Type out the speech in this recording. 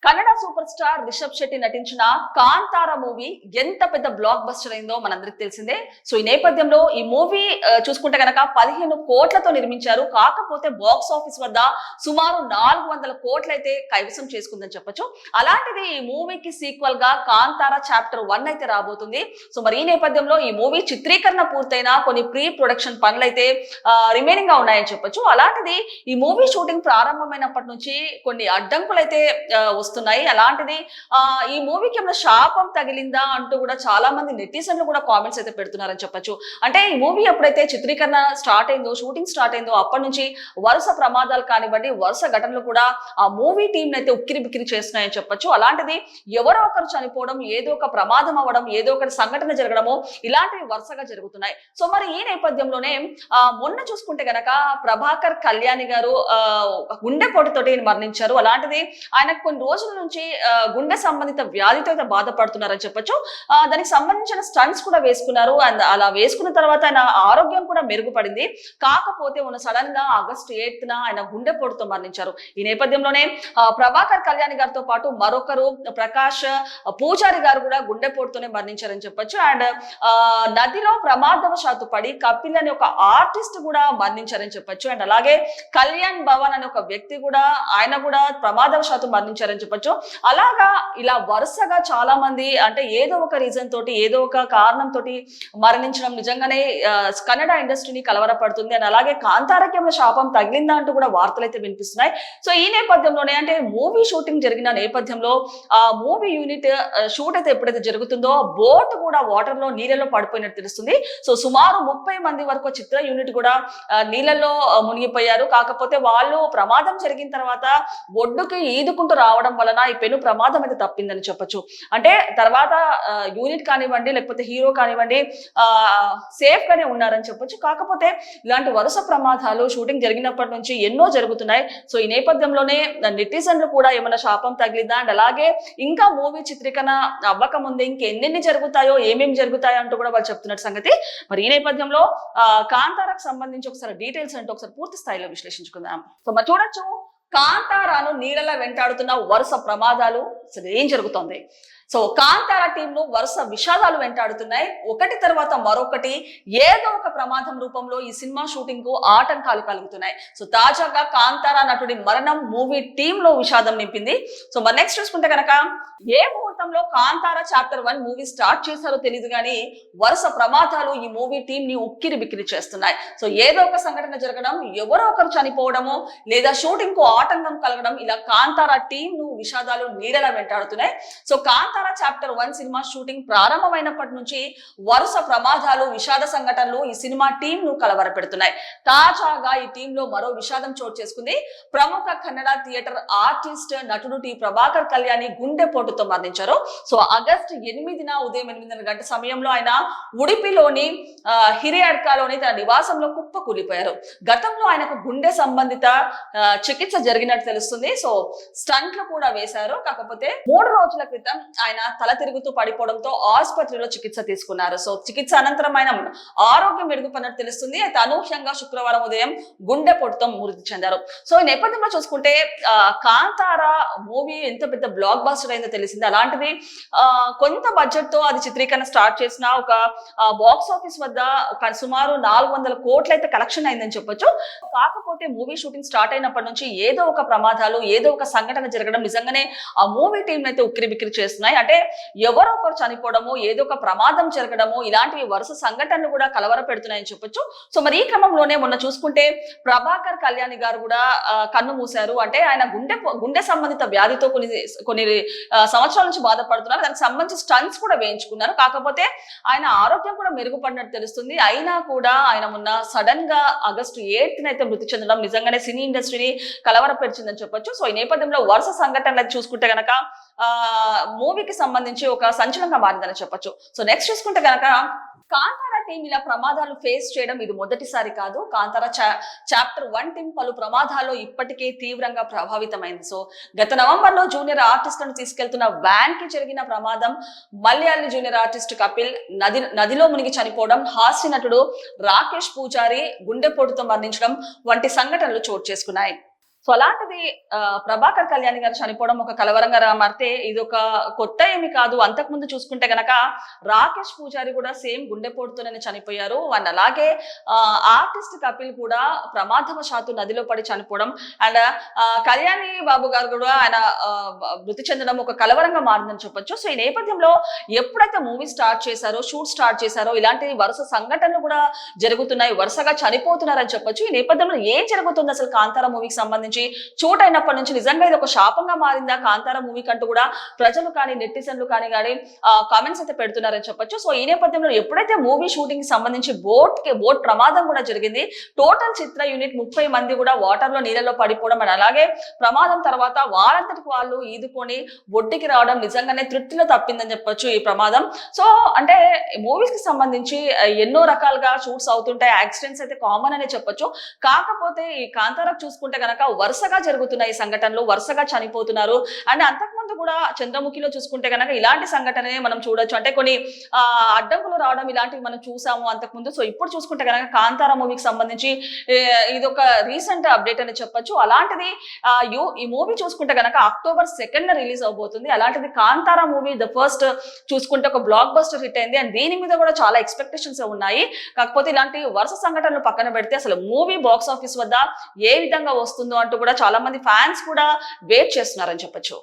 Kannada super star Rishabh Shetty నటించిన Kantara movie ఎంత పెద్ద బ్లాక్ బస్టర్ అయిందో మనందరికి తెలిసిందే. సో ఈ నేపథ్యంలో ఈ మూవీ చూసుకుంటే గనక 15 కోట్లతో నిర్మించారు. కాకపోతే బాక్స్ ఆఫీస్ వద్ద సుమారు 400 కోట్లయితే కైవసం చేసుకుందని చెప్పొచ్చు. అలాంటిది ఈ మూవీకి సీక్వెల్ గా కాంతార చాప్టర్ 1 అయితే రాబోతుంది. సో మరి ఈ నేపథ్యంలో ఈ మూవీ చిత్రీకరణ పూర్తయిన కొన్ని ప్రీ ప్రొడక్షన్ పనులైతే రిమైనింగ్ గా ఉన్నాయని చెప్పొచ్చు. అలాంటిది ఈ మూవీ షూటింగ్ ప్రారంభమైనప్పటి నుంచి కొన్ని అడ్డంకులు అయితే వస్తున్నాయి. అలాంటిది ఈ మూవీకి ఏమైనా శాపం తగిలిందా అంటూ కూడా చాలా మంది నెటిజన్లు కూడా కామెంట్స్ అయితే పెడుతున్నారని చెప్పొచ్చు. అంటే ఈ మూవీ ఎప్పుడైతే చిత్రీకరణ స్టార్ట్ అయిందో, షూటింగ్ స్టార్ట్ అయిందో అప్పటి నుంచి వరుస ప్రమాదాలు కానివ్వండి, వరుస ఘటనలు కూడా ఆ మూవీ టీం అయితే ఉక్కిరి బిక్కిరి చేస్తున్నాయని చెప్పొచ్చు. అలాంటిది ఎవరో ఒకరు చనిపోవడం, ఏదో ఒక ప్రమాదం అవ్వడం, ఏదో ఒక సంఘటన జరగడము, ఇలాంటివి వరుసగా జరుగుతున్నాయి. సో మరి ఈ నేపథ్యంలోనే మొన్న చూసుకుంటే గనక ప్రభాకర్ కళ్యాణి గారు గుండెపోటుతోటి మరణించారు. అలాంటిది ఆయనకు కొన్ని రోజుల నుంచి గుండె సంబంధిత వ్యాధితో అయితే బాధపడుతున్నారని చెప్పొచ్చు. దానికి సంబంధించిన స్టంట్స్ కూడా వేసుకున్నారు. అండ్ అలా వేసుకున్న తర్వాత ఆయన ఆరోగ్యం కూడా మెరుగుపడింది. కాకపోతే ఉన్న సడన్ గా ఆగస్టు 8న ఆయన గుండెపోటుతో మరణించారు. ఈ నేపథ్యంలోనే ప్రభాకర్ కళ్యాణి గారితో పాటు మరొకరు ప్రకాష్ పూజారి గారు కూడా గుండెపోటుతోనే మరణించారని చెప్పొచ్చు. అండ్ నదిలో ప్రమాదవశాత్తు పడి కపిల్ అనే ఒక ఆర్టిస్ట్ కూడా మరణించారని చెప్పొచ్చు. అండ్ అలాగే కళ్యాణ్ భవన్ అనే ఒక వ్యక్తి కూడా ఆయన కూడా ప్రమాదవశాత్తు మరణించారని చెప్పొచ్చు. అలాగా ఇలా వరుసగా చాలా మంది అంటే ఏదో ఒక రీజన్ తోటి, ఏదో ఒక కారణం తోటి మరణించడం నిజంగానే కన్నడ ఇండస్ట్రీని కలవరపడుతుంది. అండ్ అలాగే కాంతారకి ఏమైనా శాపం తగిలిందా అంటూ కూడా వార్తలు అయితే వినిపిస్తున్నాయి. సో ఈ నేపథ్యంలోనే అంటే మూవీ షూటింగ్ జరిగిన నేపథ్యంలో ఆ మూవీ యూనిట్ షూట్ అయితే ఎప్పుడైతే జరుగుతుందో బోట్ కూడా వాటర్ లో నీళ్ళలో పడిపోయినట్టు తెలుస్తుంది. సో సుమారు 30 మంది వరకు చిత్ర యూనిట్ కూడా నీళ్ళలో మునిగిపోయారు. కాకపోతే వాళ్ళు ప్రమాదం జరిగిన తర్వాత ఒడ్డుకి ఈదుకుంటూ రావడం వలన ఈ పెను ప్రమాదం అయితే తప్పిందని చెప్పొచ్చు. అంటే తర్వాత యూనిట్ కానివ్వండి, లేకపోతే హీరో కానివ్వండి సేఫ్ గానే ఉన్నారని చెప్పొచ్చు. కాకపోతే ఇలాంటి వరుస ప్రమాదాలు షూటింగ్ జరిగినప్పటి నుంచి ఎన్నో జరుగుతున్నాయి. సో ఈ నేపథ్యంలోనే నెటిజన్లు కూడా ఏమైనా శాపం తగిలిందా, అండ్ అలాగే ఇంకా మూవీ చిత్రీకరణ అవ్వక ముందే ఇంకెన్నెన్ని జరుగుతాయో, ఏమేమి జరుగుతాయో అంటూ కూడా వాళ్ళు చెప్తున్న సంగతి. మరి ఈ నేపథ్యంలో కాంతారకు సంబంధించి ఒకసారి డీటెయిల్స్ అంటే ఒకసారి పూర్తి స్థాయిలో విశ్లేషించుకుందాం. సో మరి చూడొచ్చు, కాంతారాను నీడలా వెంటాడుతున్న వరుస ప్రమాదాలు, అసలు ఏం జరుగుతోంది? సో కాంతార టీంను వరుస విషాదాలు వెంటాడుతున్నాయి. ఒకటి తర్వాత మరొకటి ఏదో ఒక ప్రమాదం రూపంలో ఈ సినిమా షూటింగ్ కు ఆటంకాలు కలుగుతున్నాయి. సో తాజాగా కాంతార నటుడి మరణం మూవీ టీమ్ లో విషాదం నింపింది. సో మరి నెక్స్ట్ చూసుకుంటే కనుక ఏ ముహూర్తంలో కాంతార చాప్టర్ 1 మూవీ స్టార్ట్ చేశారో తెలియదు కానీ వరుస ప్రమాదాలు ఈ మూవీ టీం ని ఉక్కిరి బిక్కిరి చేస్తున్నాయి. సో ఏదో ఒక సంఘటన జరగడం, ఎవరో ఒకరు చనిపోవడము, లేదా షూటింగ్ కు ఆటంకం కలగడం, ఇలా కాంతార టీం ను విషాదాలు నీడలా వెంటాడుతున్నాయి. So Kantara chapter 1 cinema shooting ప్రారంభమైనప్పటి నుంచి వరుస ప్రమాదాలు, విషాద సంఘటనలు ఈ సినిమా టీం ను కలవరపెడుతున్నాయి. తాజాగా ఈ టీం లో మరో విషాదం చోటు చేసుకుంది. ప్రముఖ కన్నడ థియేటర్ ఆర్టిస్ట్ నటుడు టి ప్రభాకర్ కళ్యాణి గుండెపోటుతో మరణించారు. సో ఆగస్టు 8న ఉదయం 8:30 గంటల సమయంలో ఆయన ఉడిపిలోని హిరియడ్కాలోని తన నివాసంలో కుప్పకూలిపోయారు. గతంలో ఆయనకు గుండె సంబంధిత చికిత్స జరిగినట్టు తెలుస్తుంది. సో స్టంట్లు కూడా వేశారు. కాకపోతే 3 రోజుల క్రితం ఆయన తల తిరుగుతూ పడిపోవడంతో ఆసుపత్రిలో చికిత్స తీసుకున్నారు. సో చికిత్స అనంతరం ఆయన ఆరోగ్యం మెరుగుపడినట్టు తెలుస్తుంది. అయితే అనూహ్యంగా శుక్రవారం ఉదయం గుండెపోటుతో మృతి చెందారు. సో ఈ నేపథ్యంలో చూసుకుంటే కాంతార మూవీ ఎంత పెద్ద బ్లాక్ బస్టర్ అయిందో తెలిసింది. అలాంటిది కొంత బడ్జెట్ తో అది చిత్రీకరణ స్టార్ట్ చేసిన ఒక బాక్స్ ఆఫీస్ వద్ద ఒక సుమారు 400 కోట్లు అయితే కలెక్షన్ అయిందని చెప్పొచ్చు. కాకపోతే మూవీ షూటింగ్ స్టార్ట్ అయినప్పటి నుంచి ఏదో ఒక ప్రమాదాలు, ఏదో ఒక సంఘటన జరగడం నిజంగానే ఆ మూవీ టీం అయితే ఉక్కిరి బిక్కిరి చేస్తున్నాయి. అంటే ఎవరో ఒకరు చనిపోవడము, ఏదో ఒక ప్రమాదం జరగడము, ఇలాంటివి వరుస సంఘటనలు కూడా కలవర పెడుతున్నాయని చెప్పొచ్చు. సో మరి ఈ క్రమంలోనే మొన్న చూసుకుంటే ప్రభాకర్ కళ్యాణి గారు కూడా కన్ను మూశారు. అంటే ఆయన గుండె సంబంధిత వ్యాధితో కొన్ని సంవత్సరాల నుంచి బాధపడుతున్నారు. దానికి సంబంధించి స్టంట్స్ కూడా వేయించుకున్నారు. కాకపోతే ఆయన ఆరోగ్యం కూడా మెరుగుపడినట్టు తెలుస్తుంది. అయినా కూడా ఆయన మొన్న సడన్ గా ఆగస్టు 8న అయితే మృతి చెందడం నిజంగానే సినీ ఇండస్ట్రీని కలవరపెరిచిందని చెప్పొచ్చు. సో ఈ నేపథ్యంలో వరుస సంఘటనలు చూసుకుంటే గనక మూవీకి సంబంధించి ఒక సంచలనంగా మారిందని చెప్పొచ్చు. సో నెక్స్ట్ చూసుకుంటే గనక కాంతార టీం ఇలా ప్రమాదాలు ఫేస్ చేయడం ఇది మొదటిసారి కాదు. కాంతార చాప్టర్ 1 టీం పలు ప్రమాదాల్లో ఇప్పటికే తీవ్రంగా ప్రభావితమైంది. సో గత నవంబర్లో జూనియర్ ఆర్టిస్టులను తీసుకెళ్తున్న వ్యాన్ కి జరిగిన ప్రమాదం, మలయాళీ జూనియర్ ఆర్టిస్ట్ కపిల్ నదిలో మునిగి చనిపోవడం, హాస్య నటుడు రాకేష్ పూజారి గుండెపోటుతో మరణించడం వంటి సంఘటనలు చోటు చేసుకున్నాయి. సో అలాంటిది ప్రభాకర్ కళ్యాణ్ గారు చనిపోవడం ఒక కలవరంగా మారితే ఇది ఒక కొత్త ఏమి కాదు. అంతకుముందు చూసుకుంటే గనక రాకేష్ పూజారి కూడా సేమ్ గుండెపోటుతోనే చనిపోయారు. అండ్ అలాగే ఆర్టిస్ట్ కపిల్ కూడా ప్రమాదవశాత్తు నదిలో పడి చనిపోవడం అండ్ కళ్యాణి బాబు గారు కూడా ఆయన మృతి చెందడం ఒక కలవరంగా మారిందని చెప్పొచ్చు. సో ఈ నేపథ్యంలో ఎప్పుడైతే మూవీ స్టార్ట్ చేశారో, షూట్ స్టార్ట్ చేశారో, ఇలాంటి వరుస సంఘటనలు కూడా జరుగుతున్నాయి, వరుసగా చనిపోతున్నారని చెప్పొచ్చు. ఈ నేపథ్యంలో ఏం జరుగుతుంది అసలు కాంతారా మూవీకి సంబంధించి? షూట్ అయినప్పటి నుంచి నిజంగా ఇది ఒక శాపంగా మారిందా కాంతారా మూవీ కంటూ కూడా ప్రజలు కానీ నెటిజన్లు కానీ కామెంట్స్ అయితే పెడుతున్నారని చెప్పొచ్చు. సో ఈ నేపథ్యంలో ఎప్పుడైతే మూవీ షూటింగ్ కి సంబంధించి బోట్ ప్రమాదం కూడా జరిగింది, టోటల్ చిత్ర యూనిట్ 30 మంది కూడా వాటర్ లో నీళ్ళలో పడిపోవడం అండ్ అలాగే ప్రమాదం తర్వాత వాళ్ళంతటికి వాళ్ళు ఈదుకొని ఒడ్డుకి రావడం నిజంగానే తృప్తిలో తప్పిందని చెప్పొచ్చు ఈ ప్రమాదం. సో అంటే మూవీస్ కి సంబంధించి ఎన్నో రకాలుగా షూట్స్ అవుతుంటాయి, యాక్సిడెంట్స్ అయితే కామన్ అనే చెప్పొచ్చు. కాకపోతే ఈ కాంతారాకు చూసుకుంటే గనక వరుసగా జరుగుతున్నాయి సంఘటనలు, వరుసగా చనిపోతున్నారు. అండ్ అంతకుముందు కూడా చంద్రముఖిలో చూసుకుంటే గనక ఇలాంటి సంఘటననే మనం చూడొచ్చు. అంటే కొన్ని అడ్డంకులు రావడం ఇలాంటివి మనం చూసాము అంతకుముందు. సో ఇప్పుడు చూసుకుంటే కనుక కాంతారా మూవీకి సంబంధించి ఇది ఒక రీసెంట్ అప్డేట్ అని చెప్పొచ్చు. అలాంటిది ఈ మూవీ చూసుకుంటే కనుక అక్టోబర్ 2nd రిలీజ్ అవబోతుంది. అలాంటిది కాంతారా మూవీ ద ఫస్ట్ చూసుకుంటే ఒక బ్లాక్ బస్టర్ హిట్ అయింది అండ్ దీని మీద కూడా చాలా ఎక్స్పెక్టేషన్స్ ఉన్నాయి. కాకపోతే ఇలాంటి వరుస సంఘటనలు పక్కన పెడితే అసలు మూవీ బాక్స్ ఆఫీస్ వద్ద ఏ విధంగా వస్తుందో అంటూ కూడా చాలా మంది ఫ్యాన్స్ కూడా వెయిట్ చేస్తున్నారని చెప్పొచ్చు.